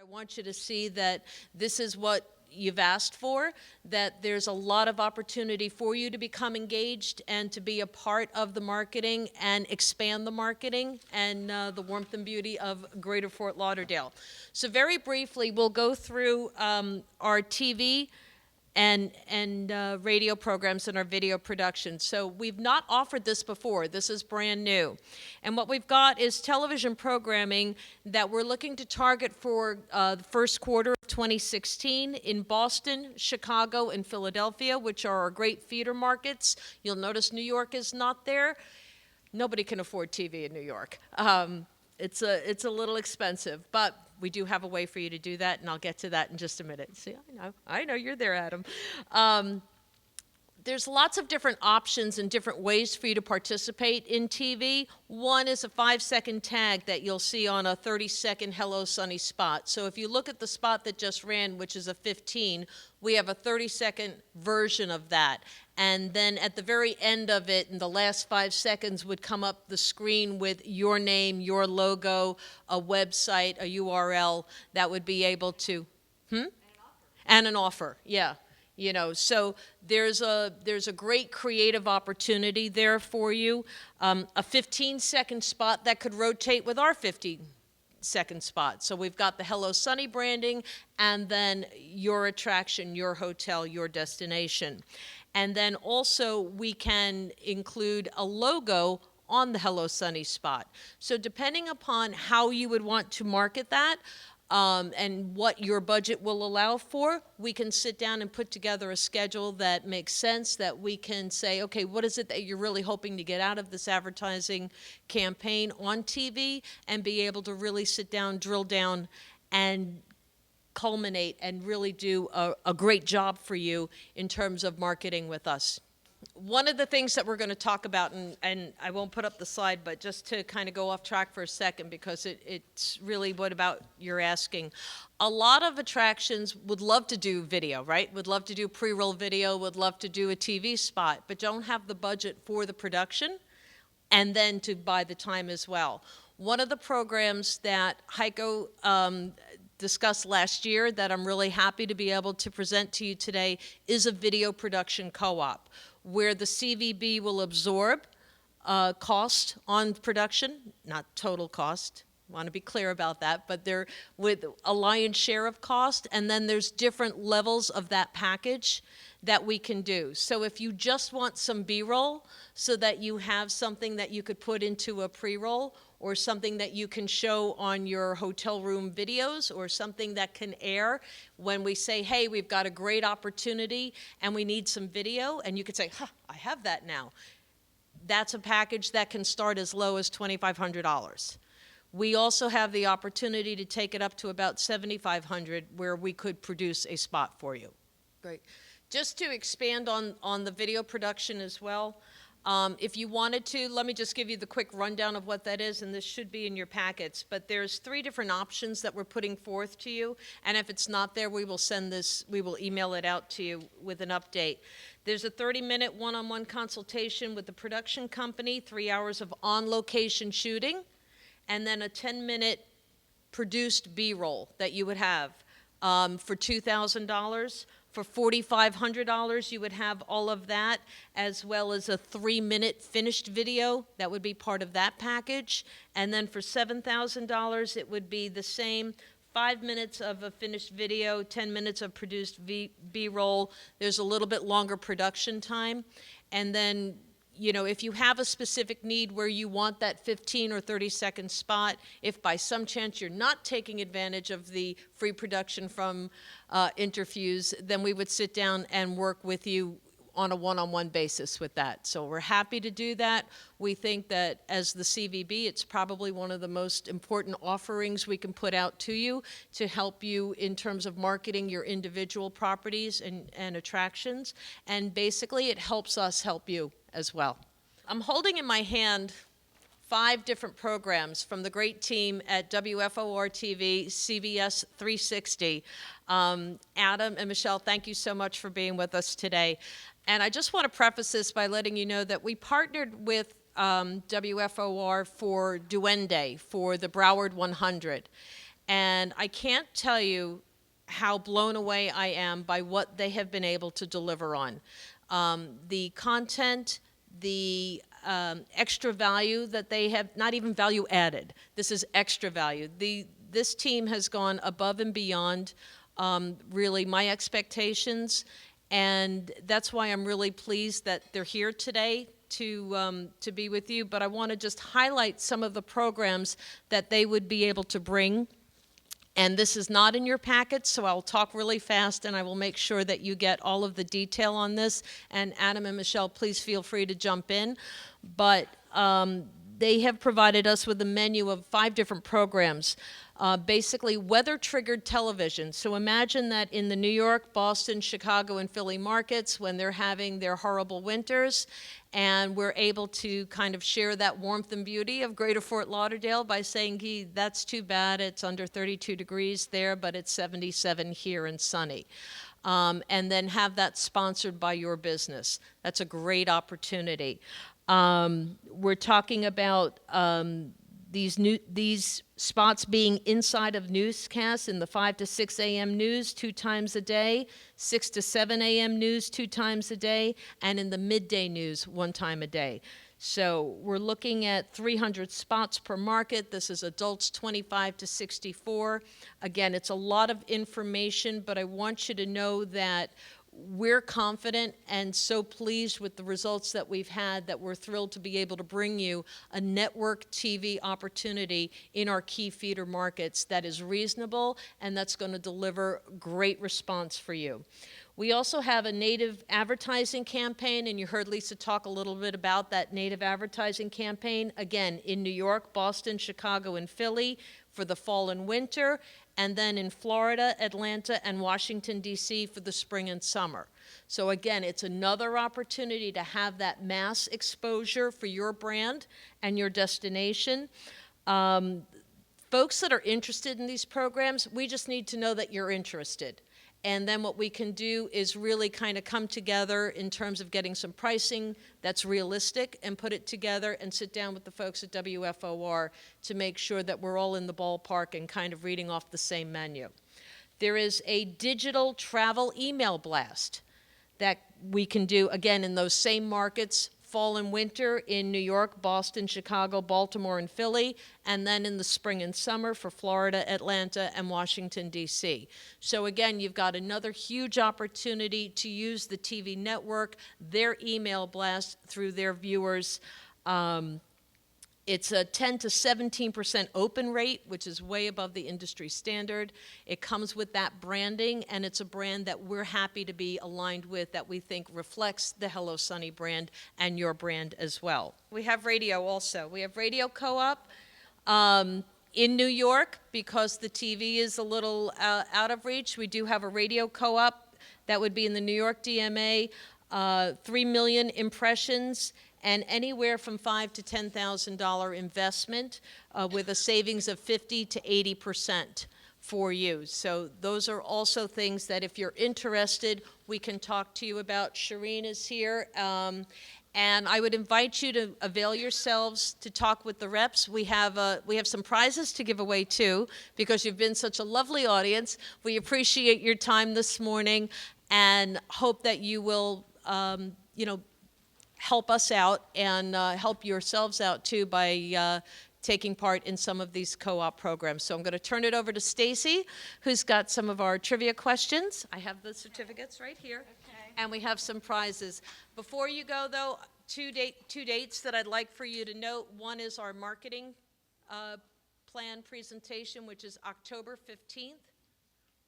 I want you to see that this is what you've asked for, that there's a lot of opportunity for you to become engaged and to be a part of the marketing and expand the marketing and the warmth and beauty of Greater Fort Lauderdale. So very briefly, we'll go through our TV and radio programs and our video production. So we've not offered this before. This is brand new. And what we've got is television programming that we're looking to target for the first quarter of 2016 in Boston, Chicago, and Philadelphia, which are our great feeder markets. You'll notice New York is not there. Nobody can afford TV in New York. It's a little expensive, but we do have a way for you to do that, and I'll get to that in just a minute. See, I know you're there, Adam. There's lots of different options and different ways for you to participate in TV. One is a 5-second tag that you'll see on a 30-second Hello Sunny spot. So if you look at the spot that just ran, which is a 15, we have a 30-second version of that. And then at the very end of it, in the last 5 seconds, would come up the screen with your name, your logo, a website, a URL that would be able to, And an offer, yeah. You know, so there's a great creative opportunity there for you. A 15-second spot that could rotate with our 15-second spot. So we've got the Hello Sunny branding and then your attraction, your hotel, your destination. And then also we can include a logo on the Hello Sunny spot. So depending upon how you would want to market that, and what your budget will allow for, we can sit down and put together a schedule that makes sense, that we can say, okay, what is it that you're really hoping to get out of this advertising campaign on TV, and be able to really sit down, drill down, and culminate and really do a great job for you in terms of marketing with us. One of the things that we're going to talk about, and I won't put up the slide, but just to kind of go off track for a second, because it's really what about you're asking. A lot of attractions would love to do video, right? Would love to do pre-roll video, would love to do a TV spot, but don't have the budget for the production and then to buy the time as well. One of the programs that Heiko discussed last year that I'm really happy to be able to present to you today is a video production co-op, where the CVB will absorb cost on production, not total cost. Want to be clear about that, but they're with a lion's share of cost, and then there's different levels of that package that we can do. So if you just want some B-roll so that you have something that you could put into a pre-roll, or something that you can show on your hotel room videos, or something that can air when we say, hey, we've got a great opportunity and we need some video, and you could say, I have that now. That's a package that can start as low as $2,500. We also have the opportunity to take it up to about $7,500, where we could produce a spot for you. Great. Just to expand on the video production as well, if you wanted to, let me just give you the quick rundown of what that is, and this should be in your packets. But there's 3 different options that we're putting forth to you, and if it's not there, we will email it out to you with an update. There's a 30-minute one-on-one consultation with the production company, 3 hours of on-location shooting, and then a 10-minute produced B-roll that you would have for $2,000. For $4,500, you would have all of that, as well as a 3-minute finished video. That would be part of that package. And then for $7,000, it would be the same, 5 minutes of a finished video, 10 minutes of produced B-roll. There's a little bit longer production time. And then, you know, if you have a specific need where you want that 15 or 30-second spot, if by some chance you're not taking advantage of the free production from Interfuse, then we would sit down and work with you on a one-on-one basis with that. So we're happy to do that. We think that as the CVB, it's probably one of the most important offerings we can put out to you to help you in terms of marketing your individual properties and attractions. And basically, it helps us help you as well. I'm holding in my hand 5 different programs from the great team at WFOR TV, CBS 360. Adam and Michelle, thank you so much for being with us today. And I just want to preface this by letting you know that we partnered with WFOR for Duende, for the Broward 100. And I can't tell you how blown away I am by what they have been able to deliver on. The content, the extra value that they have, not even value added. This is extra value. This team has gone above and beyond really my expectations, and that's why I'm really pleased that they're here today to be with you. But I want to just highlight some of the programs that they would be able to bring. And this is not in your packet, so I'll talk really fast and I will make sure that you get all of the detail on this. And Adam and Michelle, please feel free to jump in. But they have provided us with a menu of 5 different programs. Basically weather-triggered television. So imagine that in the New York, Boston, Chicago, and Philly markets when they're having their horrible winters, and we're able to kind of share that warmth and beauty of Greater Fort Lauderdale by saying, gee, that's too bad, it's under 32 degrees there, but it's 77 here and sunny. And then have that sponsored by your business. That's a great opportunity. We're talking about these spots being inside of newscasts in the 5 to 6 a.m. news 2 times a day, 6 to 7 a.m. news 2 times a day, and in the midday news 1 time a day. So we're looking at 300 spots per market. This is adults 25 to 64. Again, it's a lot of information, but I want you to know that we're confident and so pleased with the results that we've had that we're thrilled to be able to bring you a network TV opportunity in our key feeder markets that is reasonable and that's going to deliver great response for you. We also have a native advertising campaign, and you heard Lisa talk a little bit about that native advertising campaign, again, in New York, Boston, Chicago, and Philly for the fall and winter, and then in Florida, Atlanta, and Washington, D.C. for the spring and summer. So again, it's another opportunity to have that mass exposure for your brand and your destination. Folks that are interested in these programs, we just need to know that you're interested. And then what we can do is really kind of come together in terms of getting some pricing that's realistic and put it together and sit down with the folks at WFOR to make sure that we're all in the ballpark and kind of reading off the same menu. There is a digital travel email blast that we can do, again, in those same markets, fall and winter in New York, Boston, Chicago, Baltimore, and Philly, and then in the spring and summer for Florida, Atlanta, and Washington, D.C. So again, you've got another huge opportunity to use the TV network, their email blast through their viewers. It's a 10 to 17% open rate, which is way above the industry standard. It comes with that branding, and it's a brand that we're happy to be aligned with that we think reflects the Hello Sunny brand and your brand as well. We have radio also. We have Radio Co-op in New York, because the TV is a little out of reach. We do have a Radio Co-op that would be in the New York DMA, 3 million impressions, and anywhere from $5,000 to $10,000 investment with a savings of 50 to 80% for you. So those are also things that if you're interested, we can talk to you about. Shireen is here. And I would invite you to avail yourselves to talk with the reps. We have some prizes to give away too, because you've been such a lovely audience. We appreciate your time this morning and hope that you will, help us out and help yourselves out too by taking part in some of these co-op programs. So I'm going to turn it over to Stacy, who's got some of our trivia questions. I have the certificates right here, okay. And we have some prizes. Before you go, though, two dates that I'd like for you to note. One is our marketing plan presentation, which is October 15th.